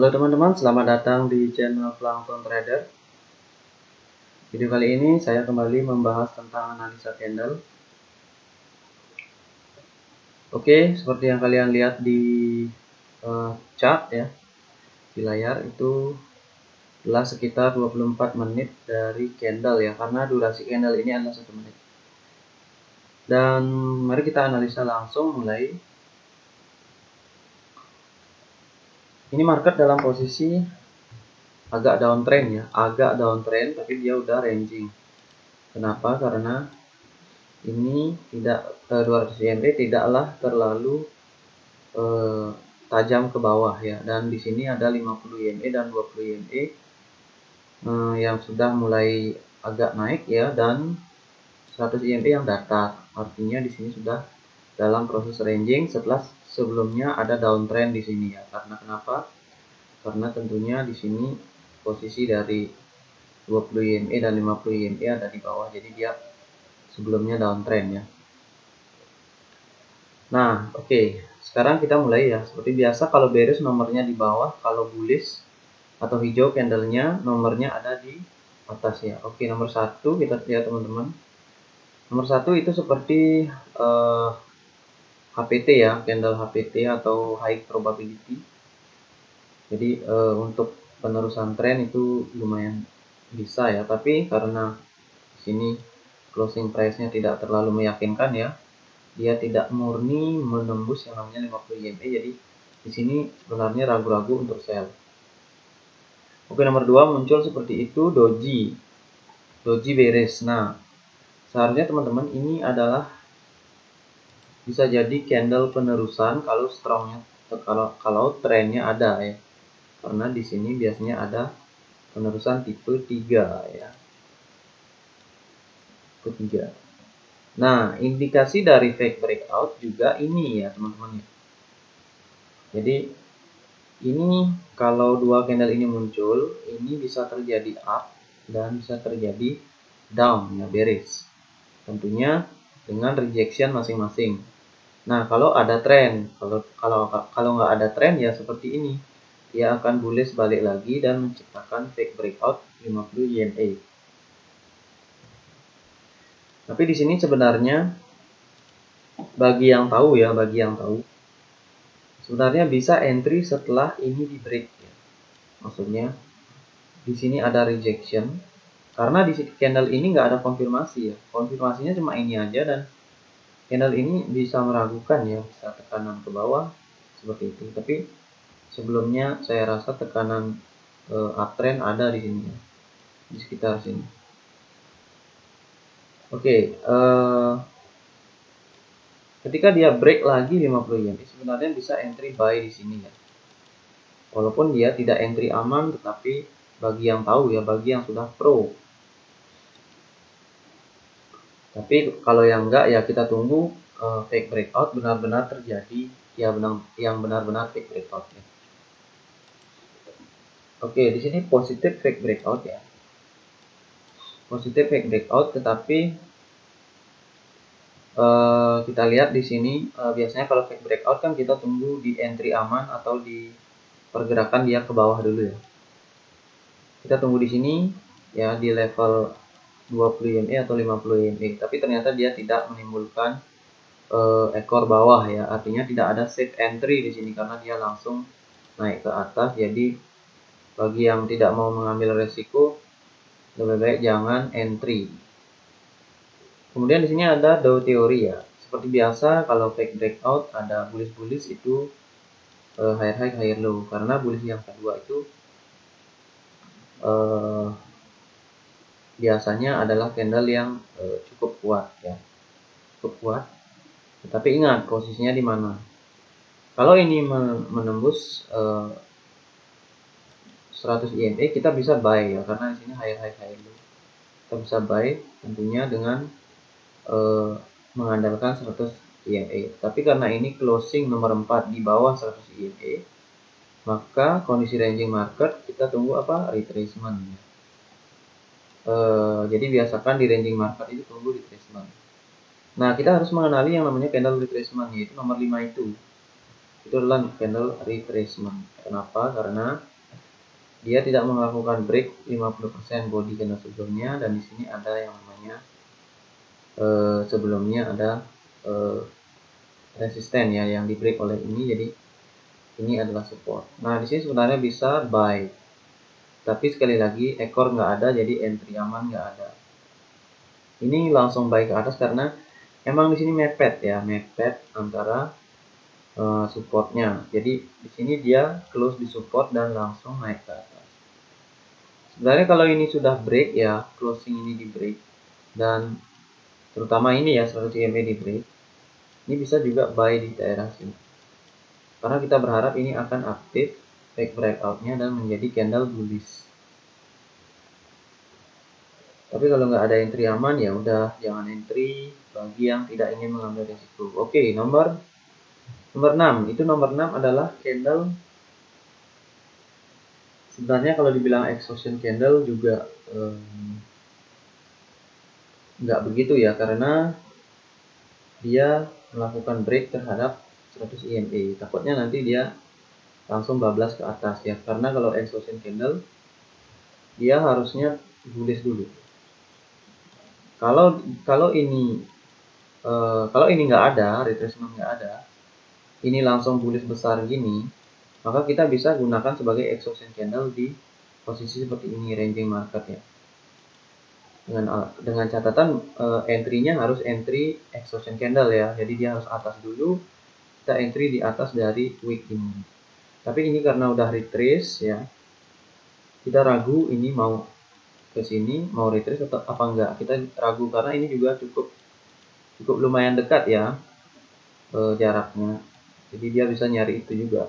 Halo teman-teman, selamat datang di channel Plankton Trader. Video kali ini saya kembali membahas tentang analisa candle. Oke, seperti yang kalian lihat di chart ya, di layar itu adalah sekitar 24 menit dari candle ya, karena durasi candle ini adalah 1 menit. Dan mari kita analisa langsung mulai. Ini market dalam posisi agak downtrend ya, agak downtrend tapi dia udah ranging. Kenapa? Karena ini tidak 200 EMA tidaklah terlalu tajam ke bawah ya, dan di sini ada 50 EMA dan 20 EMA yang sudah mulai agak naik ya, dan 100 EMA yang datar. Artinya di sini sudah dalam proses ranging setelah sebelumnya ada downtrend di sini ya. Karena kenapa? Karena tentunya di sini posisi dari 20 EMA dan 50 EMA ada di bawah, jadi dia sebelumnya downtrend ya. Nah, oke. Sekarang kita mulai ya. Seperti biasa kalau bearish nomornya di bawah, kalau bullish atau hijau candlenya nomornya ada di atas ya. Oke, nomor 1 kita lihat teman-teman. Nomor 1 itu seperti HPT ya, candle HPT atau high probability. Jadi untuk penerusan tren itu lumayan bisa ya, tapi karena di sini closing price-nya tidak terlalu meyakinkan ya, dia tidak murni menembus yang namanya 50 EMA, jadi di sini sebenarnya ragu-ragu untuk sell. Oke, nomor 2 muncul seperti itu, doji bearish. Nah, seharusnya teman-teman ini adalah bisa jadi candle penerusan kalau strongnya, kalau trennya ada ya, karena di sini biasanya ada penerusan tipe 3 ya, tipe 3. Nah, indikasi dari fake breakout juga ini ya teman-teman. Jadi ini kalau dua candle ini muncul, ini bisa terjadi up dan bisa terjadi down ya, bearish. Tentunya dengan rejection masing-masing. Nah, kalau ada tren, kalau nggak ada tren ya seperti ini, dia akan bullish balik lagi dan menciptakan fake breakout 50 EMA. Tapi di sini sebenarnya bagi yang tahu, sebenarnya bisa entry setelah ini di break ya. Maksudnya di sini ada rejection karena di candle ini nggak ada konfirmasi ya. Konfirmasinya cuma ini aja, dan candle ini bisa meragukan ya, bisa tekanan ke bawah seperti itu. Tapi sebelumnya saya rasa tekanan uptrend ada di sini ya, di sekitar sini. Oke, ketika dia break lagi 50 yen, sebenarnya bisa entry buy di sini ya. Walaupun dia tidak entry aman, tetapi bagi yang tahu ya, bagi yang sudah pro. Tapi kalau yang enggak ya kita tunggu fake breakout benar-benar terjadi ya, yang benar-benar fake breakout ya. Oke, di sini positif fake breakout ya. Positif fake breakout, tetapi kita lihat di sini biasanya kalau fake breakout kan kita tunggu di entry aman atau di pergerakan dia ke bawah dulu ya. Kita tunggu di sini ya di level 20 EMA atau 50 EMA, tapi ternyata dia tidak menimbulkan ekor bawah ya. Artinya tidak ada safe entry di sini karena dia langsung naik ke atas. Jadi bagi yang tidak mau mengambil resiko, lebih baik jangan entry. Kemudian di sini ada Dow teori ya. Seperti biasa kalau fake breakout ada bullish itu higher high higher low, karena bullish yang kedua itu biasanya adalah candle yang cukup kuat ya. Cukup kuat. Tetapi ingat posisinya di mana. Kalau ini menembus 100 EMA kita bisa buy ya, karena di sini higher high higher low. Kita bisa buy tentunya dengan mengandalkan 100 EMA. Tapi karena ini closing nomor 4 di bawah 100 EMA, maka kondisi ranging market kita tunggu apa? Retracement ya. Jadi biasakan di ranging market itu tunggu retracement. Nah, kita harus mengenali yang namanya candle retracement, yaitu nomor 5 itu. Itu adalah candle retracement. Kenapa? Karena dia tidak melakukan break 50% body candle sebelumnya, dan di sini ada yang namanya sebelumnya ada resisten ya yang di break oleh ini, jadi ini adalah support. Nah di sini sebenarnya bisa buy, tapi sekali lagi ekor nggak ada, jadi entry aman nggak ada. Ini langsung buy ke atas karena emang di sini mepet ya, mepet antara supportnya. Jadi di sini dia close di support dan langsung naik ke atas. Sebenarnya kalau ini sudah break ya, closing ini di break, dan terutama ini ya 100 EMA di break, ini bisa juga buy di daerah sini. Karena kita berharap ini akan aktif fake breakoutnya dan menjadi candle bullish. Tapi kalau nggak ada entry aman ya udah jangan entry bagi yang tidak ingin mengambil risiko. Oke, nomor 6 itu nomor 6 adalah candle. Sebenarnya kalau dibilang exhaustion candle juga nggak begitu ya, karena dia melakukan break terhadap 100 EMA. Takutnya nanti dia langsung bablas ke atas ya, karena kalau exhaustion candle dia harusnya bullish dulu. Kalau ini nggak ada, retracement nggak ada, ini langsung bullish besar gini, maka kita bisa gunakan sebagai exhaustion candle di posisi seperti ini, ranging market ya. Dengan catatan entry-nya harus entry exhaustion candle ya, jadi dia harus atas dulu, kita entry di atas dari wick ini. Tapi ini karena udah retrace ya, kita ragu ini mau ke sini, mau retrace atau apa enggak, kita ragu karena ini juga cukup lumayan dekat ya jaraknya, jadi dia bisa nyari itu juga.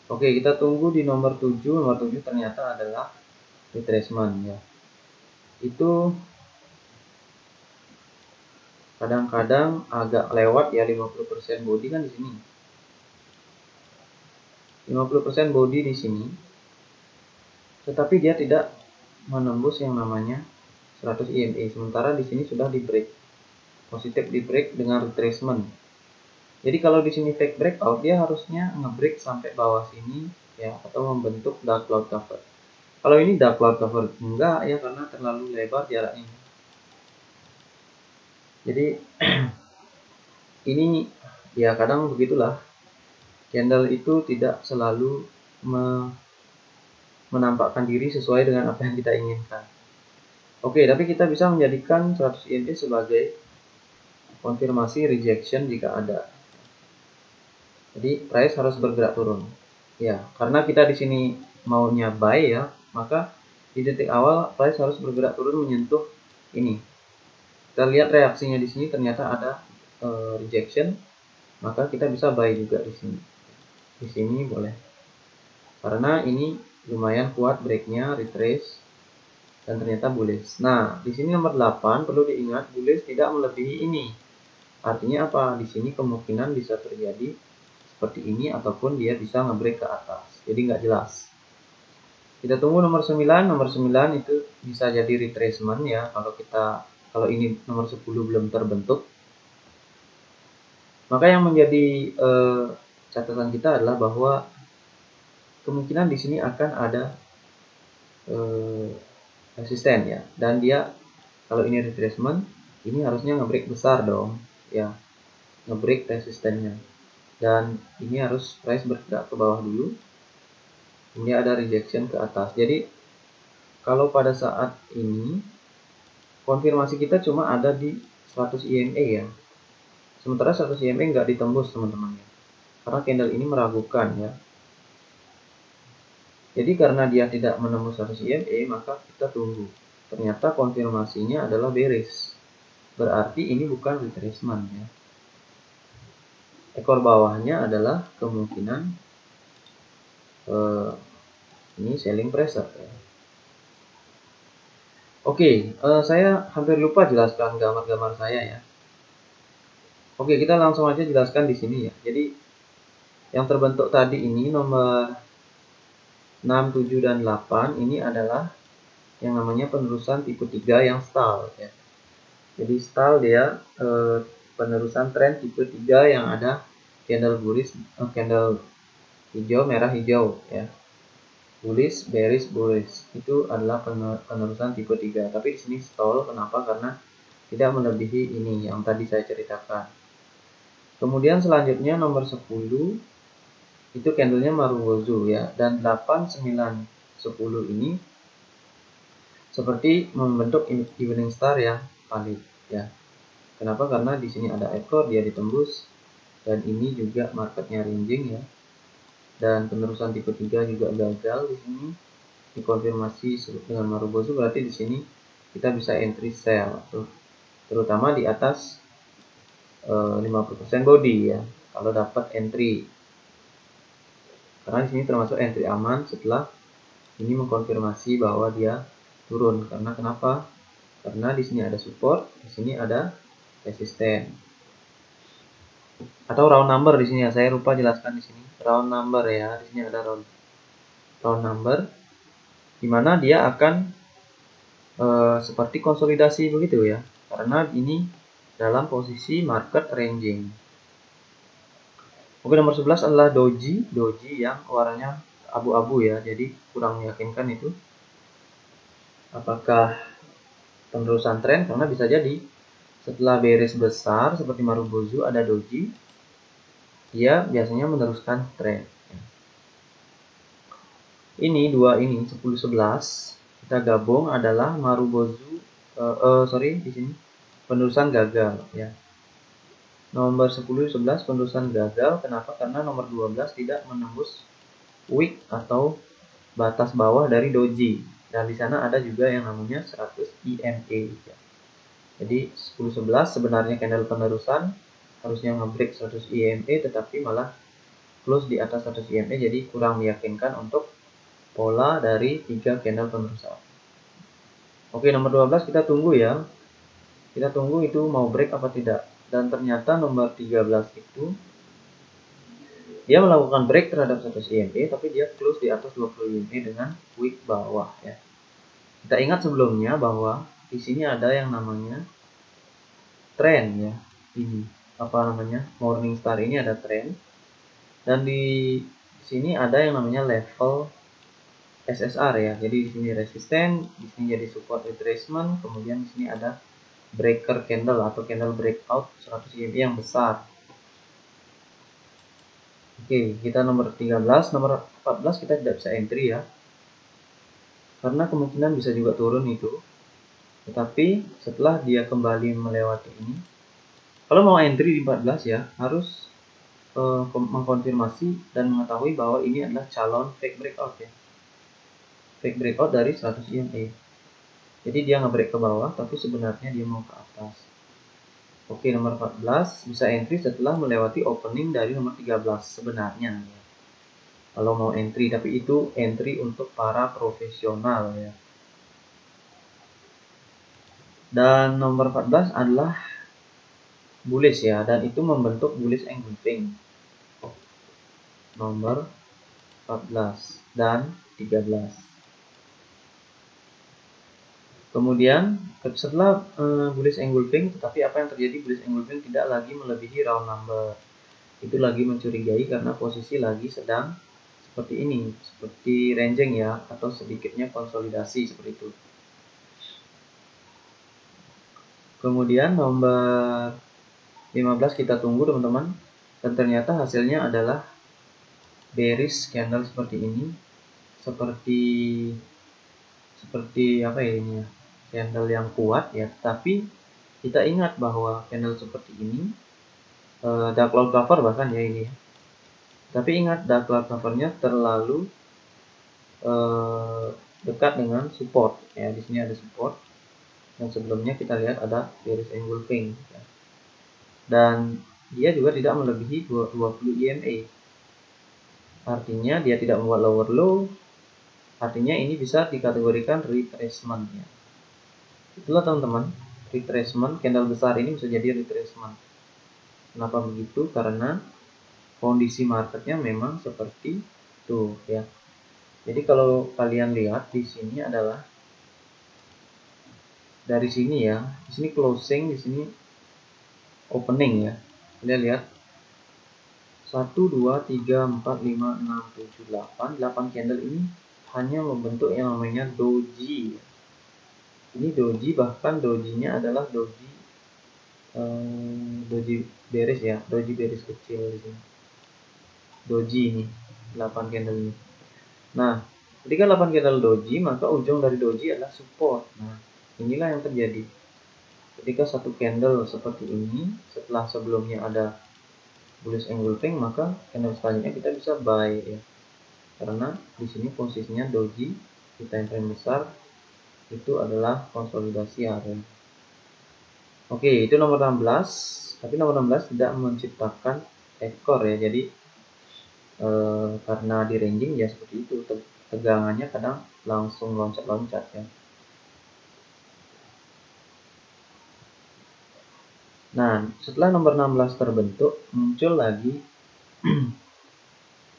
Oke, kita tunggu di nomor 7. Nomor 7 ternyata adalah retracement ya. Itu kadang-kadang agak lewat ya, 50% body kan di sini. 50% body di sini. Tetapi dia tidak menembus yang namanya 100 EMA. Sementara di sini sudah di break. Positif di break dengan retracement. Jadi kalau di sini fake breakout, dia harusnya ngebreak sampai bawah sini ya, atau membentuk dark cloud cover. Kalau ini dark cloud cover enggak ya, karena terlalu lebar jaraknya. Jadi ini ya kadang begitulah, candle itu tidak selalu menampakkan diri sesuai dengan apa yang kita inginkan. Oke, tapi kita bisa menjadikan 100 EMA sebagai konfirmasi rejection jika ada. Jadi price harus bergerak turun. Ya, karena kita di sini maunya buy ya, maka di detik awal price harus bergerak turun menyentuh ini. Kita lihat reaksinya di sini, ternyata ada rejection, maka kita bisa buy juga di sini. Di sini boleh. Karena ini lumayan kuat breaknya, retrace, dan ternyata bullish. Nah, di sini nomor 8 perlu diingat, bullish tidak melebihi ini. Artinya apa? Di sini kemungkinan bisa terjadi seperti ini ataupun dia bisa ngebreak ke atas. Jadi nggak jelas. Kita tunggu nomor 9. Nomor 9 itu bisa jadi retracement ya, kalau ini nomor 10 belum terbentuk. Maka yang menjadi catatan kita adalah bahwa kemungkinan di sini akan ada resisten ya, dan dia kalau ini retracement, ini harusnya ngebreak besar dong ya, ngebreak resistennya, dan ini harus price bergerak ke bawah dulu, ini ada rejection ke atas. Jadi kalau pada saat ini konfirmasi kita cuma ada di 100 EMA ya, sementara 100 EMA nggak ditembus teman-teman ya, karena candle ini meragukan ya. Jadi karena dia tidak menembus 100 EMA, maka kita tunggu. Ternyata konfirmasinya adalah bearish. Berarti ini bukan retracement ya. Ekor bawahnya adalah kemungkinan ini selling pressure ya. Oke, saya hampir lupa jelaskan gambar-gambar saya ya. Oke, kita langsung aja jelaskan di sini ya. Jadi yang terbentuk tadi ini nomor 6, 7, dan 8 ini adalah yang namanya penerusan tipe 3 yang stall ya. Jadi stall dia penerusan tren tipe 3 yang ada candle bullish, candle hijau, merah, hijau ya. bullish, bearish, bullish. Itu adalah penerusan tipe 3. Tapi di sini stall, kenapa? Karena tidak melebihi ini yang tadi saya ceritakan. Kemudian selanjutnya nomor 10 itu candlenya Marubozu ya, dan 8, 9, 10 ini seperti membentuk evening star yang valid ya. Kenapa? Karena di sini ada ekor, dia ditembus, dan ini juga marketnya ranging ya. Dan penerusan tipe 3 juga gagal di sini, dikonfirmasi dengan Marubozu, berarti di sini kita bisa entry sell tuh, terutama di atas 50% body ya. Kalau dapat entry, karena di sini termasuk entry aman setelah ini mengkonfirmasi bahwa dia turun. Karena kenapa? Karena di sini ada support, di sini ada resisten. Atau round number di sini ya, saya lupa jelaskan di sini. Round number ya, di sini ada round number, di mana dia akan seperti konsolidasi begitu ya. Karena ini dalam posisi market ranging. Oke, nomor 11 adalah doji yang warnanya abu-abu ya, jadi kurang meyakinkan itu. Apakah penerusan tren? Karena bisa jadi setelah bearish besar seperti Marubozu ada doji, dia biasanya meneruskan tren. Ini dua ini 10 11 kita gabung adalah Marubozu di sini penerusan gagal ya. Nomor 10 11 penerusan gagal. Kenapa? Karena nomor 12 tidak menembus wick atau batas bawah dari doji. Dan di sana ada juga yang namanya 100 EMA. Jadi 10 11 sebenarnya candle penerusan, harusnya nge-break 100 EMA tetapi malah close di atas 100 EMA, jadi kurang meyakinkan untuk pola dari 3 candle penerusan. Oke, nomor 12 kita tunggu ya. Kita tunggu itu mau break apa tidak. Dan ternyata nomor 13 itu dia melakukan break terhadap 100 EMA, tapi dia close di atas 20 EMA dengan wick bawah ya. Kita ingat sebelumnya bahwa di sini ada yang namanya trend ya. Ini apa namanya? Morning star ini ada trend. Dan di sini ada yang namanya level SSR ya. Jadi di sini resisten, di sini jadi support retracement, kemudian di sini ada breaker candle atau candle breakout 100 EMA yang besar. Oke, kita nomor 13, nomor 14 kita tidak bisa entry ya. Karena kemungkinan bisa juga turun itu. Tetapi setelah dia kembali melewati ini, kalau mau entry di 14 ya, harus mengkonfirmasi dan mengetahui bahwa ini adalah calon fake breakout ya. Fake breakout dari 100 EMA. Jadi dia nge-break ke bawah, tapi sebenarnya dia mau ke atas. Oke, nomor 14 bisa entry setelah melewati opening dari nomor 13 sebenarnya. Ya. Kalau mau entry, tapi itu entry untuk para profesional ya. Dan nomor 14 adalah bullish ya, dan itu membentuk bullish engulfing. Nomor 14 dan 13. Kemudian setelah bullish engulfing, tetapi apa yang terjadi? Bullish engulfing tidak lagi melebihi round number. Itu lagi mencurigai karena posisi lagi sedang seperti ini, seperti ranging ya, atau sedikitnya konsolidasi seperti itu. Kemudian nomor 15 kita tunggu teman-teman, dan ternyata hasilnya adalah bearish candle seperti ini, seperti apa ya ini ya, candle yang kuat ya, tapi kita ingat bahwa candle seperti ini dark cloud cover bahkan ya ini ya. Tapi ingat dark cloud covernya terlalu dekat dengan support ya. Di sini ada support dan sebelumnya kita lihat ada bearish engulfing ya. Dan dia juga tidak melebihi 20 EMA. Artinya dia tidak membuat lower low. Artinya ini bisa dikategorikan retracement ya. Itulah teman-teman, retracement, candle besar ini bisa jadi retracement. Kenapa begitu? Karena kondisi marketnya memang seperti itu ya. Jadi kalau kalian lihat di sini adalah dari sini ya, di sini closing, di sini opening ya. Kalian lihat 1 2 3 4 5 6 7 8 candle ini hanya membentuk yang namanya doji. Ini doji, bahkan dojinya adalah doji bearish ya, doji bearish kecil di sini. Doji ini 8 candle ini. Nah, ketika 8 candle doji, maka ujung dari doji adalah support. Nah, inilah yang terjadi. Ketika satu candle seperti ini, setelah sebelumnya ada bullish engulfing, maka candle selanjutnya kita bisa buy ya. Karena di sini posisinya doji di time frame besar itu adalah konsolidasi area. Oke, itu nomor 16. Tapi nomor 16 tidak menciptakan ekor ya. Jadi karena di ranging ya seperti itu, tegangannya kadang langsung loncat-loncat ya. Nah, setelah nomor 16 terbentuk, muncul lagi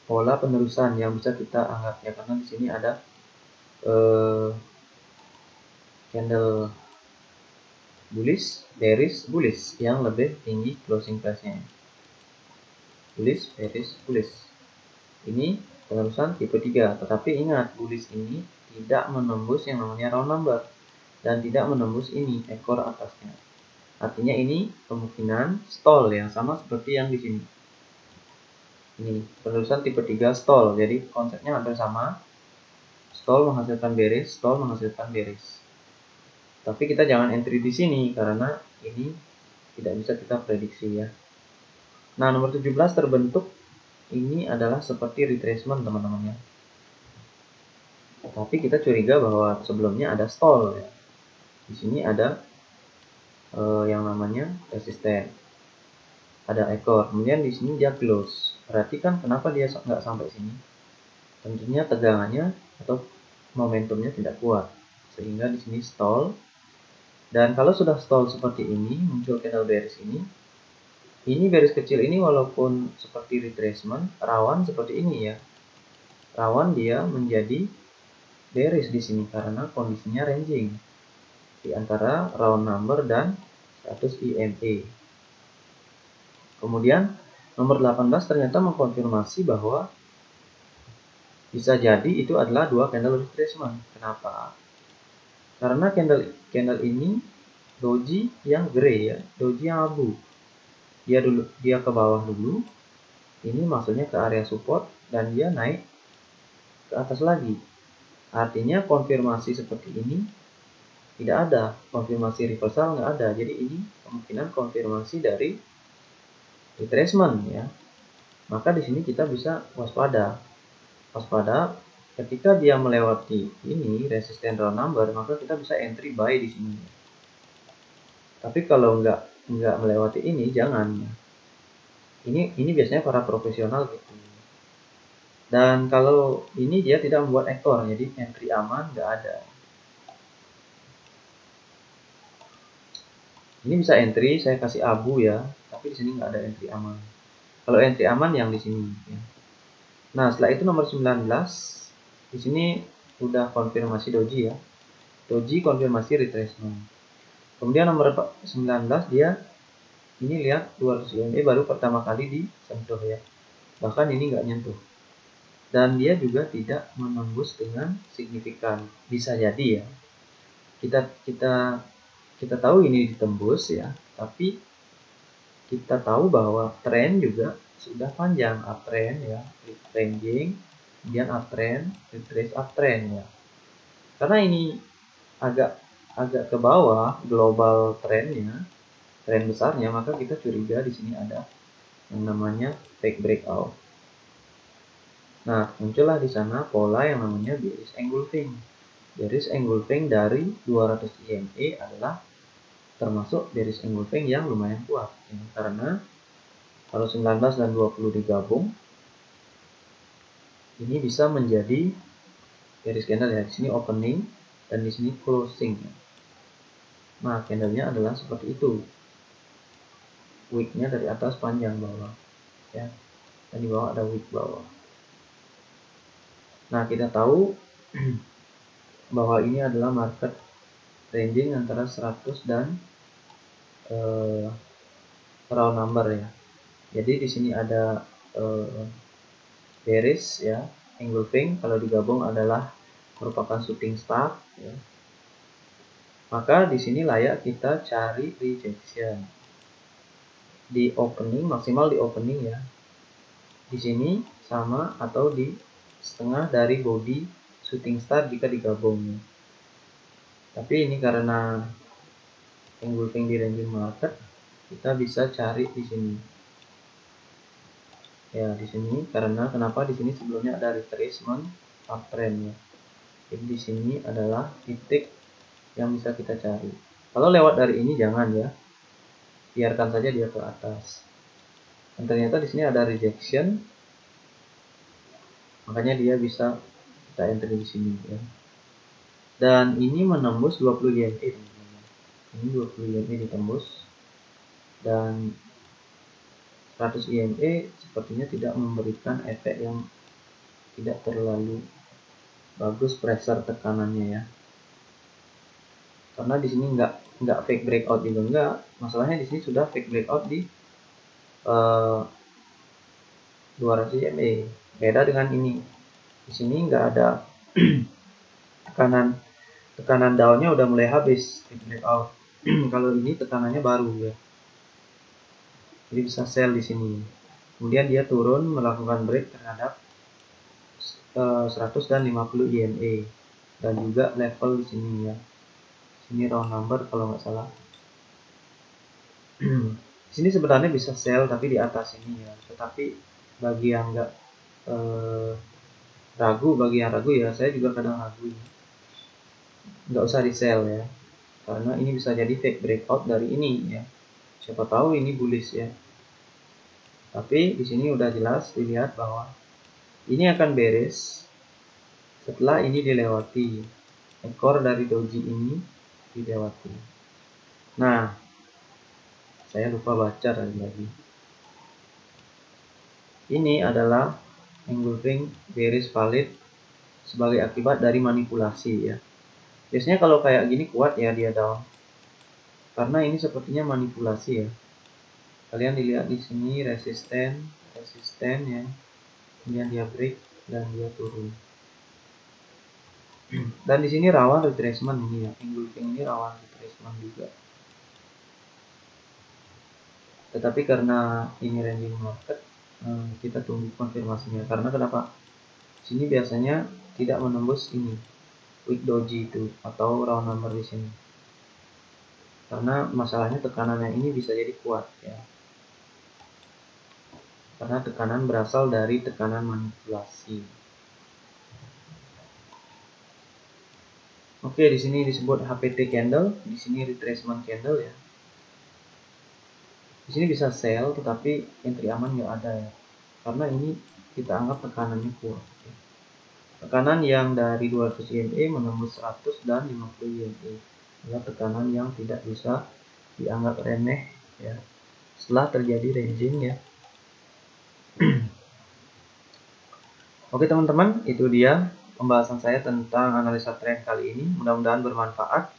pola penerusan yang bisa kita anggap ya, karena di sini ada candle bullish, bearish, bullish yang lebih tinggi closing price-nya. Bullish, bearish, bullish. Ini penerusan tipe 3, tetapi ingat bullish ini tidak menembus yang namanya round number dan tidak menembus ini ekor atasnya. Artinya ini kemungkinan stall ya, sama seperti yang di sini. Ini penerusan tipe 3 stall. Jadi konsepnya hampir sama. Stall menghasilkan bearish, stall menghasilkan bearish. Tapi kita jangan entry di sini karena ini tidak bisa kita prediksi ya. Nah, nomor 17 terbentuk ini adalah seperti retracement teman-teman ya. Tapi kita curiga bahwa sebelumnya ada stall ya. Di sini ada yang namanya resisten. Ada ekor. Kemudian di sini dia close. Perhatikan kenapa dia nggak sampai sini. Tentunya tegangannya atau momentumnya tidak kuat. Sehingga di sini stall. Dan kalau sudah stall seperti ini, muncul candle bearish ini bearish kecil ini walaupun seperti retracement, rawan seperti ini ya. Rawan dia menjadi bearish di sini karena kondisinya ranging di antara round number dan status EMA. Kemudian nomor 18 ternyata mengkonfirmasi bahwa bisa jadi itu adalah dua candle retracement. Kenapa? Karena candle ini doji yang grey ya, doji yang abu. Dia ke bawah dulu. Ini maksudnya ke area support dan dia naik ke atas lagi. Artinya konfirmasi seperti ini tidak ada, konfirmasi reversal nggak ada. Jadi ini kemungkinan konfirmasi dari retracement ya. Maka di sini kita bisa waspada ketika dia melewati ini resisten round number, maka kita bisa entry buy di sini. Tapi kalau nggak melewati ini jangan. Ini biasanya para profesional gitu. Dan kalau ini dia tidak membuat ekor, jadi entry aman nggak ada. Ini bisa entry, saya kasih abu ya, tapi di sini nggak ada entry aman. Kalau entry aman yang di sini. Ya. Nah, setelah itu nomor 19, di sini udah konfirmasi doji ya. Doji konfirmasi retracement. Kemudian nomor 19 dia ini lihat 200 EMA baru pertama kali disentuh ya. Bahkan ini nggak nyentuh. Dan dia juga tidak menembus dengan signifikan. Bisa jadi ya. Kita tahu ini ditembus ya, tapi kita tahu bahwa tren juga sudah panjang, uptrend ya, ranging, kemudian uptrend, retrace uptrend ya. Karena ini agak ke bawah global trennya, tren besarnya, maka kita curiga di sini ada yang namanya fake breakout. Nah, muncullah di sana pola yang namanya bearish engulfing. Bearish engulfing dari 200 EMA adalah termasuk bearish engulfing yang lumayan kuat ya, karena kalau 19 dan 20 digabung ini bisa menjadi bearish candle ya. Di sini opening dan di sini closing. Nah, candlenya adalah seperti itu. Wicknya dari atas panjang bawah ya. Dan di bawah ada wick bawah. Nah, kita tahu bahwa ini adalah market ranging antara 100 dan round number ya. Jadi di sini ada bearish ya, engulfing, kalau digabung adalah merupakan shooting star ya. Maka di sini layak kita cari rejection. Di opening, maksimal di opening ya. Di sini sama atau di setengah dari body shooting star jika digabung. Tapi ini karena engulfing di ranging market, kita bisa cari di sini. Ya, di sini karena kenapa di sini sebelumnya ada retracement uptrend ya. Jadi di sini adalah titik yang bisa kita cari. Kalau lewat dari ini jangan ya. Biarkan saja dia ke atas. Dan ternyata di sini ada rejection. Makanya dia bisa kita enter di sini ya. Dan ini menembus 20 YME. Ini 20 YME ditembus. Dan 100 IME sepertinya tidak memberikan efek yang tidak terlalu bagus pressure tekanannya ya. Karena di sini nggak fake breakout juga enggak. Masalahnya di sini sudah fake breakout di 200 IME. Beda dengan ini. Di sini nggak ada tekanan downnya udah mulai habis fake breakout. Kalau ini tekanannya baru ya. Jadi bisa sell di sini. Kemudian dia turun melakukan break terhadap 100 dan 50 IME dan juga level di sini ya. Sini round number kalau nggak salah. Sini sebenarnya bisa sell tapi di atas ini ya. Tetapi bagi yang nggak bagi yang ragu ya, saya juga kadang ragu ya. Nggak usah di sell ya. Karena ini bisa jadi fake breakout dari ini ya. Siapa tahu ini bullish ya. Tapi di sini udah jelas dilihat bahwa ini akan beres setelah ini dilewati. Ekor dari doji ini dilewati. Nah, saya lupa baca lagi. Ini adalah engulfing bearish valid sebagai akibat dari manipulasi ya. Biasanya kalau kayak gini kuat ya dia down. Karena ini sepertinya manipulasi ya. Kalian dilihat di sini resisten ya. Kemudian dia break dan dia turun. Dan di sini rawan retracement ini ya. Engulfing ini rawan retracement juga. Tetapi karena ini ranging market, kita tunggu konfirmasinya. Karena kenapa? Sini biasanya tidak menembus ini wick doji itu atau round number di sini. Karena masalahnya tekanannya ini bisa jadi kuat ya. Karena tekanan berasal dari tekanan manipulasi. Oke, di sini disebut HPT candle, di sini retracement candle ya. Di sini bisa sell, tetapi entry aman nggak ada ya. Karena ini kita anggap tekanannya kuat. Ya. Tekanan yang dari 200 IME menembus 100 dan 50 IME. Adalah tekanan yang tidak bisa dianggap remeh ya. Setelah terjadi ranging ya. Oke teman-teman, itu dia pembahasan saya tentang analisa tren kali ini. Mudah-mudahan bermanfaat.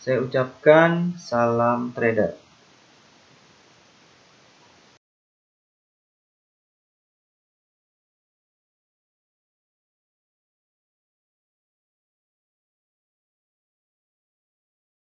Saya ucapkan salam trader.